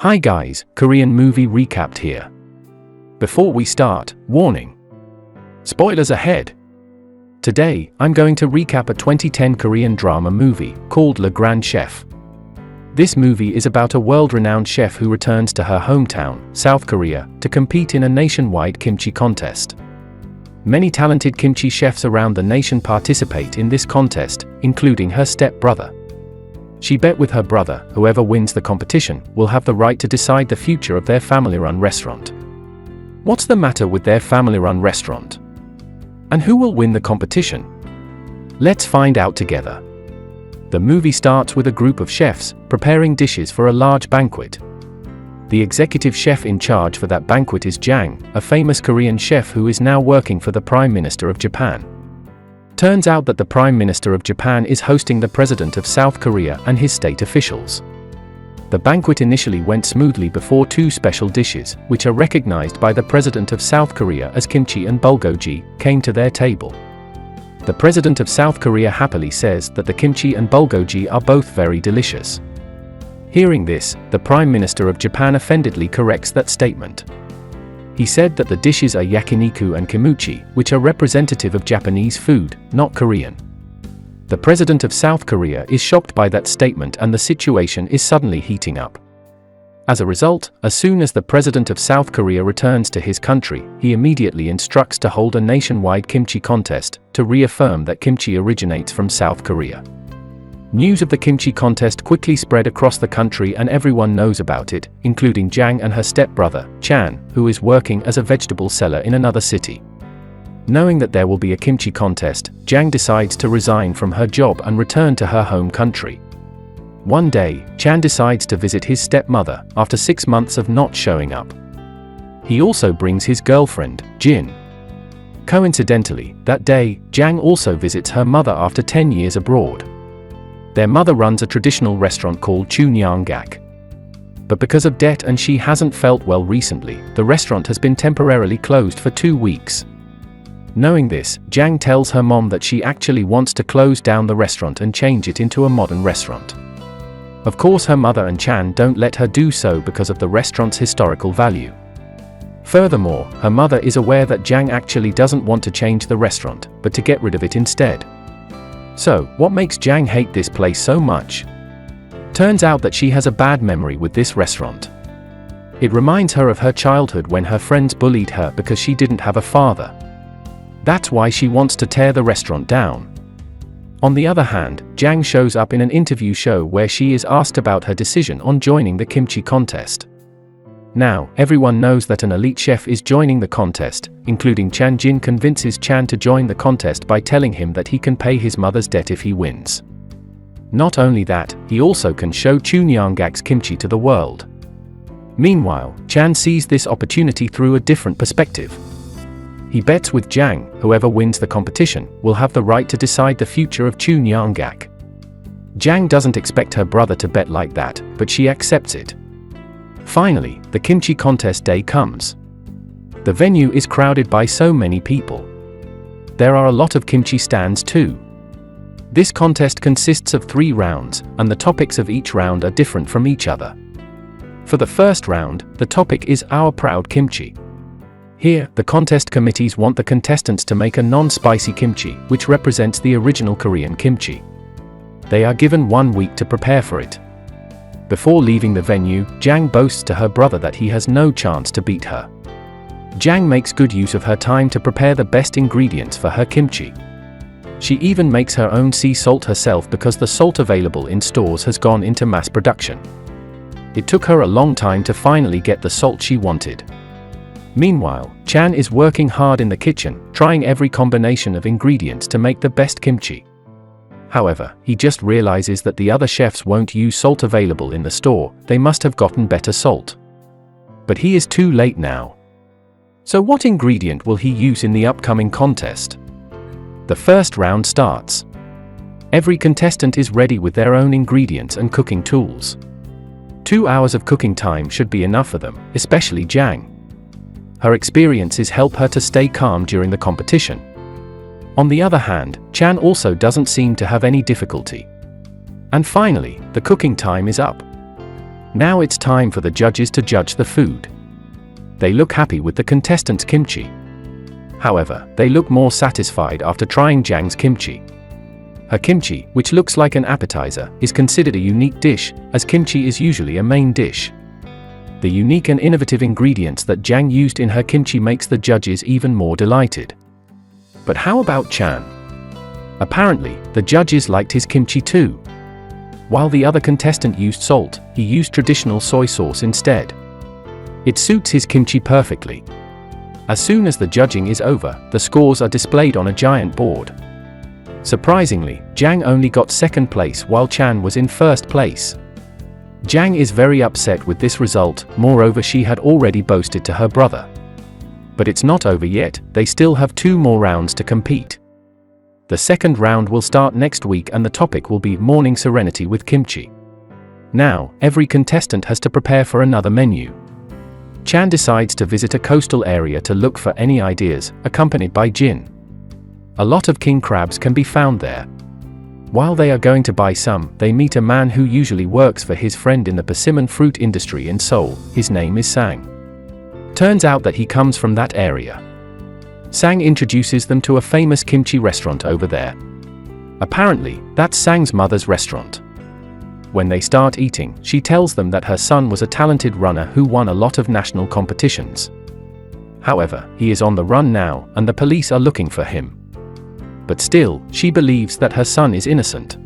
Hi guys, Korean movie recapped here. Before we start, warning. Spoilers ahead. Today, I'm going to recap a 2010 Korean drama movie called Le Grand Chef. This movie is about a world-renowned chef who returns to her hometown, South Korea, to compete in a nationwide kimchi contest. Many talented kimchi chefs around the nation participate in this contest, including her step-brother. She bet with her brother, whoever wins the competition will have the right to decide the future of their family-run restaurant. What's the matter with their family-run restaurant? And who will win the competition? Let's find out together. The movie starts with a group of chefs preparing dishes for a large banquet. The executive chef in charge for that banquet is Jang, a famous Korean chef who is now working for the Prime Minister of Japan. Turns out that the Prime Minister of Japan is hosting the President of South Korea and his state officials. The banquet initially went smoothly before two special dishes, which are recognized by the President of South Korea as kimchi and bulgogi, came to their table. The President of South Korea happily says that the kimchi and bulgogi are both very delicious. Hearing this, the Prime Minister of Japan offendedly corrects that statement. He said that the dishes are yakiniku and kimchi, which are representative of Japanese food, not Korean. The President of South Korea is shocked by that statement and the situation is suddenly heating up. As a result, as soon as the President of South Korea returns to his country, he immediately instructs to hold a nationwide kimchi contest, to reaffirm that kimchi originates from South Korea. News of the kimchi contest quickly spread across the country and everyone knows about it, including Jang and her stepbrother, Chan, who is working as a vegetable seller in another city. Knowing that there will be a kimchi contest, Jang decides to resign from her job and return to her home country. One day, Chan decides to visit his stepmother, after 6 months of not showing up. He also brings his girlfriend, Jin. Coincidentally, that day, Jang also visits her mother after 10 years abroad. Their mother runs a traditional restaurant called Chunyeonggak. But because of debt and she hasn't felt well recently, the restaurant has been temporarily closed for 2 weeks. Knowing this, Jang tells her mom that she actually wants to close down the restaurant and change it into a modern restaurant. Of course, her mother and Chan don't let her do so because of the restaurant's historical value. Furthermore, her mother is aware that Jang actually doesn't want to change the restaurant, but to get rid of it instead. So, what makes Jang hate this place so much? Turns out that she has a bad memory with this restaurant. It reminds her of her childhood when her friends bullied her because she didn't have a father. That's why she wants to tear the restaurant down. On the other hand, Jang shows up in an interview show where she is asked about her decision on joining the kimchi contest. Now, everyone knows that an elite chef is joining the contest, including Chan. Jin convinces Chan to join the contest by telling him that he can pay his mother's debt if he wins. Not only that, he also can show Chunyeonggak's kimchi to the world. Meanwhile, Chan sees this opportunity through a different perspective. He bets with Jang, whoever wins the competition will have the right to decide the future of Chunyeonggak. Jang doesn't expect her brother to bet like that, but she accepts it. Finally, the kimchi contest day comes. The venue is crowded by so many people. There are a lot of kimchi stands too. This contest consists of 3 rounds, and the topics of each round are different from each other. For the first round, the topic is Our Proud Kimchi. Here, the contest committees want the contestants to make a non-spicy kimchi, which represents the original Korean kimchi. They are given 1 week to prepare for it. Before leaving the venue, Jang boasts to her brother that he has no chance to beat her. Jang makes good use of her time to prepare the best ingredients for her kimchi. She even makes her own sea salt herself because the salt available in stores has gone into mass production. It took her a long time to finally get the salt she wanted. Meanwhile, Chan is working hard in the kitchen, trying every combination of ingredients to make the best kimchi. However, he just realizes that the other chefs won't use salt available in the store, they must have gotten better salt. But he is too late now. So what ingredient will he use in the upcoming contest? The first round starts. Every contestant is ready with their own ingredients and cooking tools. 2 hours of cooking time should be enough for them, especially Jang. Her experiences help her to stay calm during the competition. On the other hand, Chan also doesn't seem to have any difficulty. And finally, the cooking time is up. Now it's time for the judges to judge the food. They look happy with the contestant's kimchi. However, they look more satisfied after trying Jang's kimchi. Her kimchi, which looks like an appetizer, is considered a unique dish, as kimchi is usually a main dish. The unique and innovative ingredients that Jang used in her kimchi makes the judges even more delighted. But how about Chan? Apparently, the judges liked his kimchi too. While the other contestant used salt, he used traditional soy sauce instead. It suits his kimchi perfectly. As soon as the judging is over, the scores are displayed on a giant board. Surprisingly, Jang only got second place while Chan was in first place. Jang is very upset with this result, moreover she had already boasted to her brother. But it's not over yet, they still have 2 more rounds to compete. The second round will start next week and the topic will be morning serenity with kimchi. Now, every contestant has to prepare for another menu. Chan decides to visit a coastal area to look for any ideas, accompanied by Jin. A lot of king crabs can be found there. While they are going to buy some, they meet a man who usually works for his friend in the persimmon fruit industry in Seoul. His name is Sang. Turns out that he comes from that area. Sang introduces them to a famous kimchi restaurant over there. Apparently, that's Sang's mother's restaurant. When they start eating, she tells them that her son was a talented runner who won a lot of national competitions. However, he is on the run now, and the police are looking for him. But still, she believes that her son is innocent.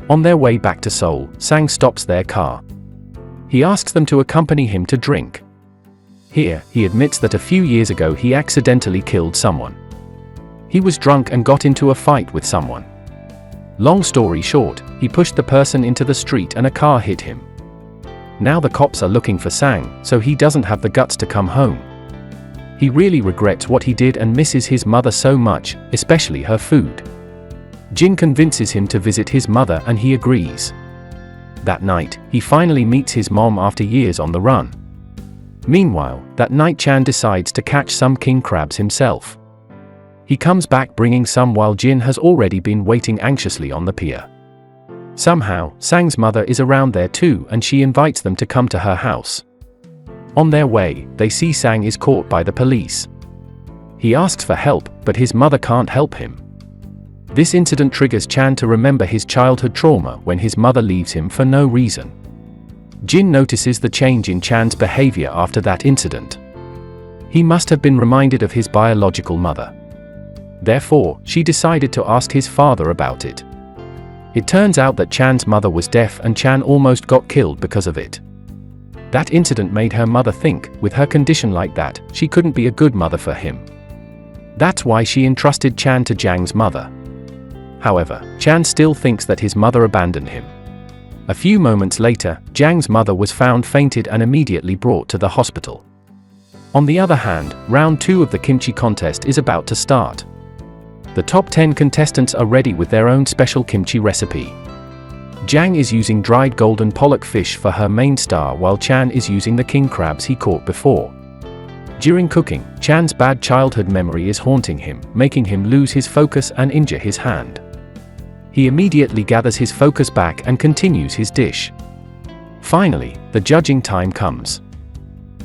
On their way back to Seoul, Sang stops their car. He asks them to accompany him to drink. Here, he admits that a few years ago he accidentally killed someone. He was drunk and got into a fight with someone. Long story short, he pushed the person into the street and a car hit him. Now the cops are looking for Sang, so he doesn't have the guts to come home. He really regrets what he did and misses his mother so much, especially her food. Jin convinces him to visit his mother and he agrees. That night, he finally meets his mom after years on the run. Meanwhile, that night Chan decides to catch some king crabs himself. He comes back bringing some while Jin has already been waiting anxiously on the pier. Somehow, Sang's mother is around there too and she invites them to come to her house. On their way, they see Sang is caught by the police. He asks for help, but his mother can't help him. This incident triggers Chan to remember his childhood trauma when his mother leaves him for no reason. Jin notices the change in Chan's behavior after that incident. He must have been reminded of his biological mother. Therefore, she decided to ask his father about it. It turns out that Chan's mother was deaf and Chan almost got killed because of it. That incident made her mother think, with her condition like that, she couldn't be a good mother for him. That's why she entrusted Chan to Jang's mother. However, Chan still thinks that his mother abandoned him. A few moments later, Jang's mother was found fainted and immediately brought to the hospital. On the other hand, round 2 of the kimchi contest is about to start. The top 10 contestants are ready with their own special kimchi recipe. Jang is using dried golden pollock fish for her main star while Chan is using the king crabs he caught before. During cooking, Chan's bad childhood memory is haunting him, making him lose his focus and injure his hand. He immediately gathers his focus back and continues his dish. Finally, the judging time comes.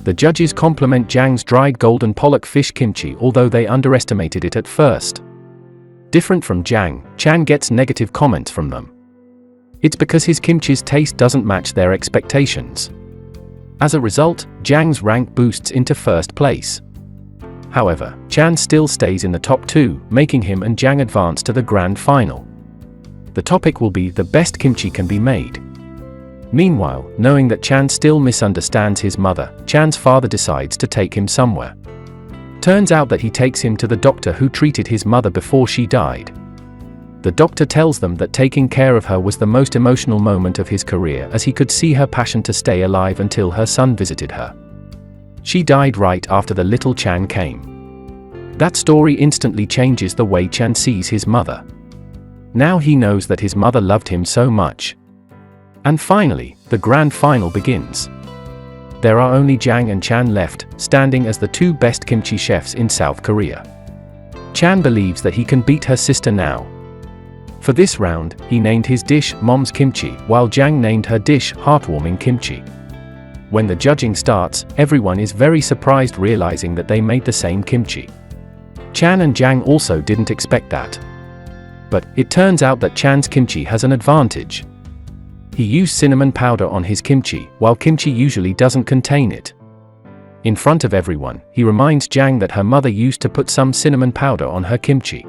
The judges compliment Jang's dried golden pollock fish kimchi although they underestimated it at first. Different from Jang, Chan gets negative comments from them. It's because his kimchi's taste doesn't match their expectations. As a result, Jang's rank boosts into first place. However, Chan still stays in the top 2, making him and Jang advance to the grand final. The topic will be the best kimchi can be made. Meanwhile, knowing that Chan still misunderstands his mother, Chan's father decides to take him somewhere. Turns out that he takes him to the doctor who treated his mother before she died. The doctor tells them that taking care of her was the most emotional moment of his career as he could see her passion to stay alive until her son visited her. She died right after the little Chan came. That story instantly changes the way Chan sees his mother. Now he knows that his mother loved him so much. And finally, the grand final begins. There are only Jang and Chan left, standing as the 2 best kimchi chefs in South Korea. Chan believes that he can beat her sister now. For this round, he named his dish Mom's Kimchi, while Jang named her dish Heartwarming Kimchi. When the judging starts, everyone is very surprised realizing that they made the same kimchi. Chan and Jang also didn't expect that. But it turns out that Chan's kimchi has an advantage. He used cinnamon powder on his kimchi, while kimchi usually doesn't contain it. In front of everyone, he reminds Jang that her mother used to put some cinnamon powder on her kimchi.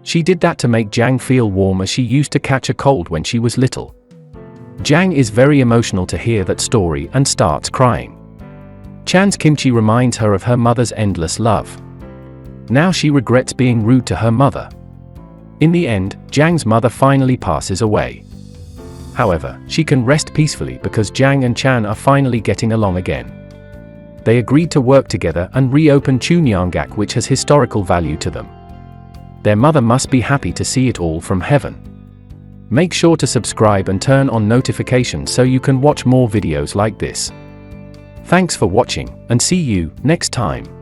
She did that to make Jang feel warm as she used to catch a cold when she was little. Jang is very emotional to hear that story and starts crying. Chan's kimchi reminds her of her mother's endless love. Now she regrets being rude to her mother. In the end, Jang's mother finally passes away. However, she can rest peacefully because Jang and Chan are finally getting along again. They agreed to work together and reopen Chunyangak, which has historical value to them. Their mother must be happy to see it all from heaven. Make sure to subscribe and turn on notifications so you can watch more videos like this. Thanks for watching, and see you next time.